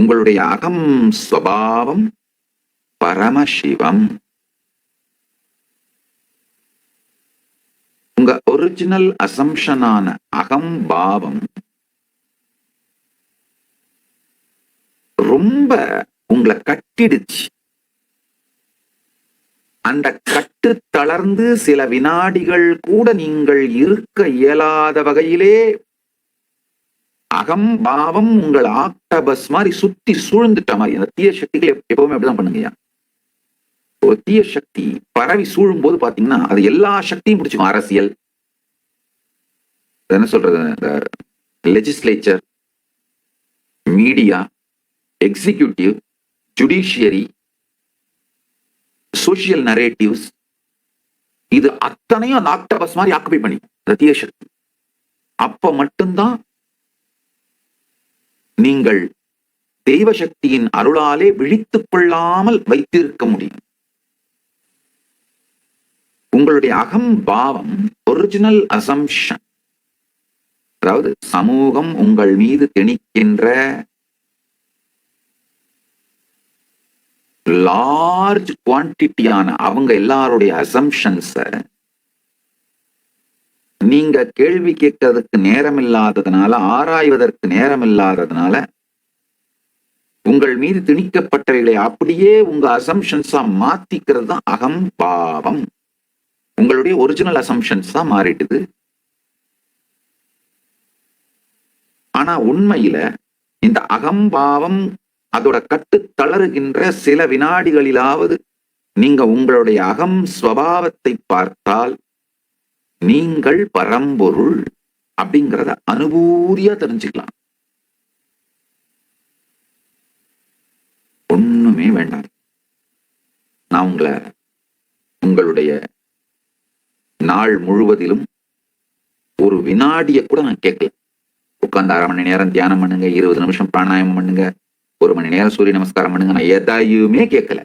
உங்களுடைய அகம் ஸ்வபாவம் பரமசிவம். உங்க ஒரிஜினல் அசம்ஷனான அகம் பாவம் ரொம்ப உங்களை கட்டிடுச்சு. அந்த கட்டு தளர்ந்து சில வினாடிகள் கூட நீங்கள் இருக்க இயலாத வகையிலே அகம் பாவம் உங்கள் ஆக்டபஸ் மாதிரி சுத்தி சூழ்ந்துட்ட மாதிரி. அந்த தீய சக்திகள் எப்பவுமே அப்படிதான் பண்ணுங்கய்யா. ஒரு தீய சக்தி பரவி சூழும் போது பாத்தீங்கன்னா அது எல்லா சக்தியும் பிடிச்சிக்கும். அரசியல், என்ன சொல்றது, legislature, media, executive, judiciary, social narratives, இது அத்தனையும் அந்த ஆக்டபஸ் மாதிரி ஆக்குபை பண்ணி அந்த தீய சக்தி. அப்ப மட்டும்தான் நீங்கள் தெய்வ சக்தியின் அருளாலே விழித்துக் கொள்ளாமல் வைத்திருக்க முடியும். உங்களுடைய அகம் பாவம் ஒரிஜினல் அசம்ஷன், அதாவது சமூகம் உங்கள் மீது திணிக்கின்ற லார்ஜ் குவான்டிட்டியான அவங்க எல்லாருடைய அசம்ஷன்ஸ நீங்க கேள்வி கேட்கறதுக்கு நேரம் இல்லாததுனால, ஆராய்வதற்கு நேரம் இல்லாததுனால உங்கள் மீது திணிக்கப்பட்டவைகளை அப்படியே உங்க அசம்ஷன்ஸா மாத்திக்கிறது தான் அகம் பாவம். உங்களுடைய ஒரிஜினல் அசம்ஷன்ஸ் தான் மாறிடுது. ஆனா உண்மையில இந்த அகம்பாவம் அதோட கட்டு தளருகின்ற சில வினாடிகளிலாவது நீங்க உங்களுடைய அகம் ஸ்வபாவத்தை பார்த்தால் நீங்கள் பரம்பொருள் அப்படிங்கிறத அனுபூதியா தெரிஞ்சுக்கலாம். ஒண்ணுமே வேண்டாம். நான் உங்களுடைய நாள் முழுவதிலும் ஒரு வினாடியை கூட நான் கேட்கல. உட்கார்ந்து 1/2 மணி நேரம் தியானம் பண்ணுங்க, 20 நிமிஷம் பிராணாயாமம் பண்ணுங்க, 1 மணி நேரம் சூரிய நமஸ்காரம் பண்ணுங்க, நான் எதையுமே கேட்கல.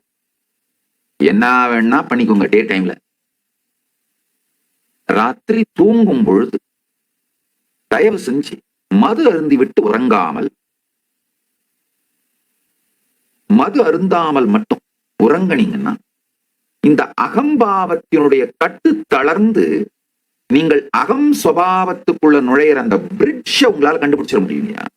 என்ன வேணா பண்ணிக்கோங்க. டே டைம்ல ராத்திரி தூங்கும் பொழுது தயவு செஞ்சு மது அருந்தி விட்டு உறங்காமல், மது அருந்தாமல் மட்டும் உறங்கினீங்கன்னா இந்த அகம்பாவத்தினுடைய கட்டு தளர்ந்து நீங்கள் அகம் சுபாவத்துக்குள்ள நுழையிற அந்த பிரிட்ஜை உங்களால கண்டுபிடிச்சிட முடியும்.